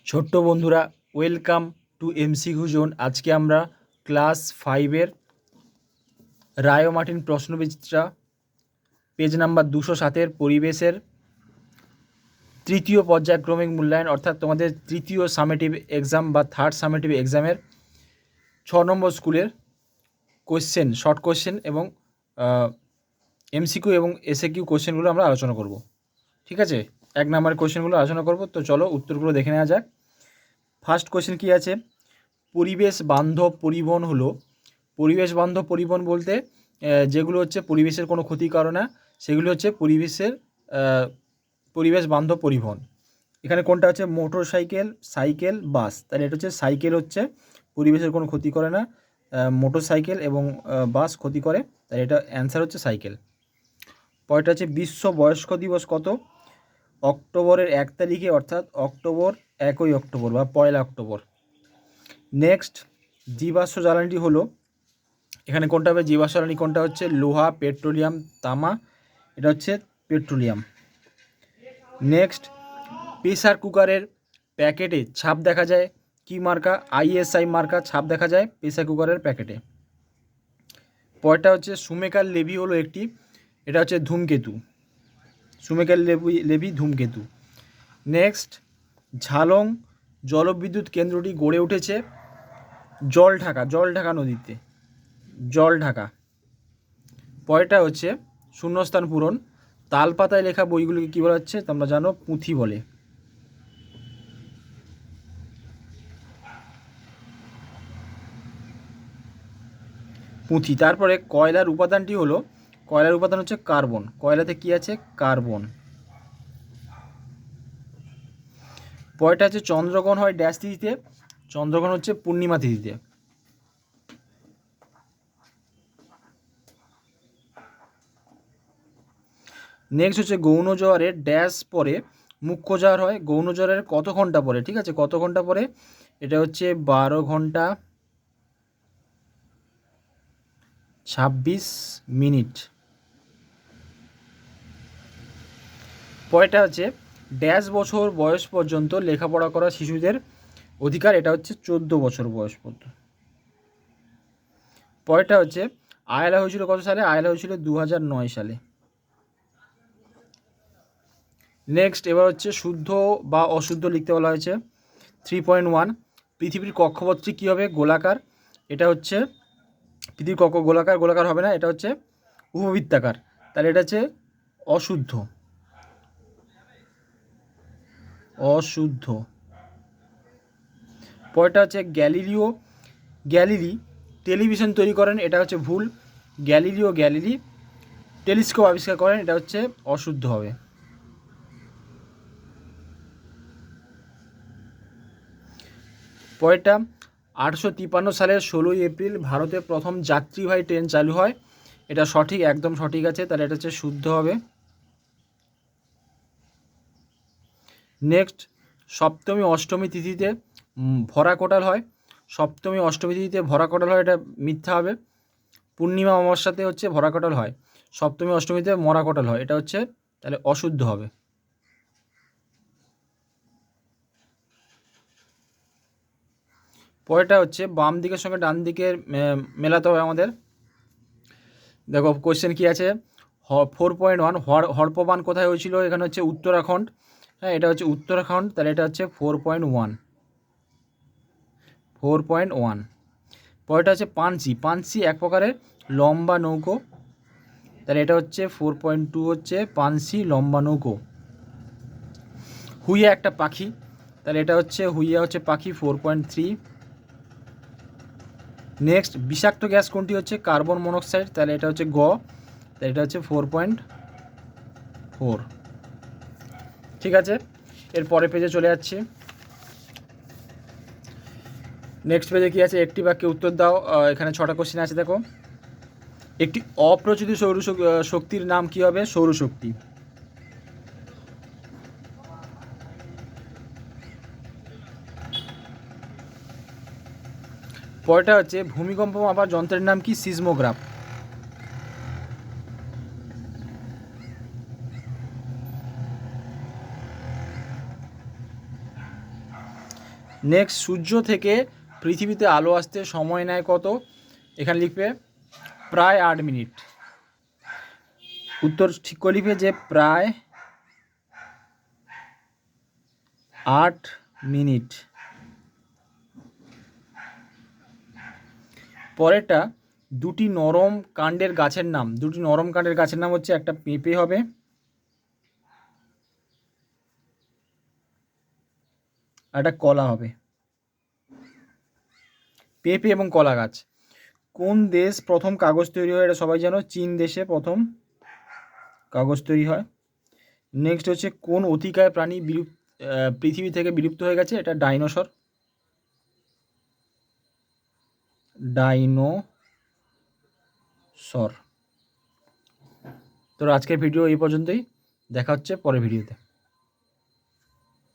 ছোট্ট বন্ধুরা, welcome to MCQ zone. আজকে আমরা ক্লাস 5-এর রায় ও মার্টিন প্রশ্নবিচিত্রা পেজ নাম্বার 207-এর পরিবেশের তৃতীয় পর্যায়ক্রমিক মূল্যায়ন, অর্থাৎ তোমাদের তৃতীয় সামেটিভ এক্সাম বা থার্ড সামেটিভ এক্সামের 6 নম্বর স্কুলের কোয়েশ্চেন, শর্ট কোয়েশ্চেন এবং এমসিকিউ এবং এসএকিউ কোয়েশ্চেনগুলো আমরা আলোচনা করব। ঠিক আছে, 1 নম্বরের কোয়েশ্চেনগুলো আলোচনা করব। তো চলো উত্তরগুলো দেখে নেওয়া যাক। ফার্স্ট কোয়েশ্চেন কী আছে? পরিবেশ বান্ধব পরিবহন হলো, পরিবেশ বান্ধব পরিবহন বলতে যেগুলো হচ্ছে পরিবেশের কোনো ক্ষতি করে না, সেগুলো হচ্ছে পরিবেশ বান্ধব পরিবহন। এখানে কোনটা হচ্ছে? মোটর সাইকেল, সাইকেল, বাস। তাহলে এটা হচ্ছে সাইকেল হচ্ছে পরিবেশের কোনো ক্ষতি করে না, মোটর সাইকেল এবং বাস ক্ষতি করে, তাই এটা অ্যান্সার হচ্ছে সাইকেল। পরেরটা হচ্ছে বিশ্ব বয়স্ক দিবস কত? অক্টোবরের 1 তারিখে, অর্থাৎ অক্টোবর 1 অক্টোবর বা 1 অক্টোবর। নেক্সট, জীবাশ্ম জ্বালানিটি হলো, এখানে কোনটা হবে? জীবাশ্ম জ্বালানি কোনটা হচ্ছে? লোহা, পেট্রোলিয়াম, তামা, এটা হচ্ছে পেট্রোলিয়াম। নেক্সট, প্রেসার কুকারের প্যাকেটে ছাপ দেখা যায় কি মার্কা? আইএসআই মার্কা ছাপ দেখা যায় প্রেসার কুকারের প্যাকেটে। পরেরটা হচ্ছে সুমেকার লেভি হলো একটি, এটা হচ্ছে ধূমকেতু, সুমেকার লেভি ধূমকেতু। নেক্সট, ঝালং জলবিদ্যুৎ কেন্দ্রটি গড়ে উঠেছে জলঢাকা নদীতে, জলঢাকা। পরেরটা হচ্ছে শূন্যস্থান পূরণ। তালপাতায় লেখা বইগুলিকে কী বলা হচ্ছে? তোমরা জানো পুঁথি বলে। পুঁথি। তারপরে কয়লার উপাদানটি হলো, কয়লার উপাদান হচ্ছে কার্বন। কয়লাতে কি আছে? কার্বন। পরেরটা হচ্ছে চন্দ্রগ্রহণ হয় ড্যাশ তিথিতে? চন্দ্রগ্রহণ হচ্ছে পূর্ণিমা তিথিতে। নেক্সট হচ্ছে গৌণ জোয়ারের ড্যাশ পরে মুখ্য জোয়ার হয়? গৌণ জোয়ারের কত ঘন্টা পরে? ঠিক আছে, কত ঘন্টা পরে? এটা হচ্ছে 12 ঘন্টা 26 মিনিট। পরেরটা হচ্ছে ড্যাশ বছর বয়স পর্যন্ত লেখাপড়া করা শিশুদের অধিকার? এটা হচ্ছে 14 বছর বয়স পর্যন্ত। পরেরটা হচ্ছে আয়লা হয়েছিল কত সালে? আয়লা হয়েছিল 2009 সালে। নেক্সট, এবার হচ্ছে শুদ্ধ বা অশুদ্ধ লিখতে বলা হয়েছে। 3.1, পৃথিবীর কক্ষপথটি কী হবে? গোলাকার। এটা হচ্ছে পৃথিবীর গোলাকার হবে না, এটা হচ্ছে উপবৃত্তাকার, তাহলে এটা হচ্ছে অশুদ্ধ, অশুদ্ধ। পরেরটা হচ্ছে গ্যালিলি টেলিভিশন তৈরি করেন? এটা হচ্ছে ভুল। গ্যালিলি টেলিস্কোপ আবিষ্কার করেন? এটা হচ্ছে অশুদ্ধ হবে। পরেরটা 1853 সালের 16ই এপ্রিল ভারতে প্রথম যাত্রীবাহী ট্রেন চালু হয়? এটা সঠিক, একদম সঠিক আছে, তাহলে এটা হচ্ছে শুদ্ধ হবে। নেক্সট, সপ্তমী অষ্টমী তিথিতে ভরা কোটাল হয়? সপ্তমী অষ্টমী তিথিতে ভরা কোটাল হয়, এটা মিথ্যা হবে। পূর্ণিমা অমাবস্যাতে হচ্ছে ভরা কোটাল হয়, সপ্তমী অষ্টমীতে মরা কোটাল হয়, এটা হচ্ছে তাহলে অশুদ্ধ হবে। পরেরটা হচ্ছে বাম দিকের সঙ্গে ডান দিকের মেলাতে হবে আমাদের। দেখো কোয়েশ্চেন কী আছে? 4.1, হরপ্পবান কোথায় হয়েছিল? এখানে হচ্ছে উত্তরাখণ্ড। হ্যাঁ, এটা হচ্ছে উত্তরাখণ্ড, তাহলে এটা হচ্ছে 4.1। পরেরটা হচ্ছে পানসি এক প্রকারের লম্বা নৌকো, তাহলে এটা হচ্ছে 4.2 হচ্ছে পানসি লম্বা নৌকো। হুইয়া একটা পাখি, তাহলে এটা হচ্ছে হুইয়া হচ্ছে পাখি, 4.3। নেক্সট, বিষাক্ত গ্যাস কোনটি? হচ্ছে কার্বন মনোক্সাইড, তাহলে এটা হচ্ছে তাহলে এটা হচ্ছে 4.4। ঠিক আছে, এর পরের পেজে চলে যাচ্ছি। নেক্সট পেজে কী আছে? একটি বাক্যে উত্তর দাও। এখানে 6টা কোশ্চেন আছে, দেখো। একটি অপ্রচলিত শক্তির নাম কি হবে? সৌরশক্তি। পরেরটা হচ্ছে ভূমিকম্প মাপার যন্ত্রের নাম কি? সিসমোগ্রাফ। নেক্সট, সূর্য থেকে পৃথিবীতে আলো আসতে সময় নেয় কত? এখানে লিখবে প্রায় 8 মিনিট। উত্তর ঠিক করে লিখবে যে প্রায় 8 মিনিট। পরেরটা, দুটি নরম কাণ্ডের গাছের নাম। দুটি নরম কাণ্ডের গাছের নাম হচ্ছে, একটা পেঁপে হবে, আর একটা কলা হবে। পেঁপে এবং কলা গাছ। কোন দেশ প্রথম কাগজ তৈরি হয়? এটা সবাই জানো, চীন দেশে প্রথম কাগজ তৈরি হয়। নেক্সট হচ্ছে, কোন অতিকায় প্রাণী পৃথিবী থেকে বিলুপ্ত হয়ে গেছে? এটা ডাইনোসর। ডাইনোসর। তো আজকের ভিডিও এই পর্যন্তই, দেখা হচ্ছে পরের ভিডিওতে।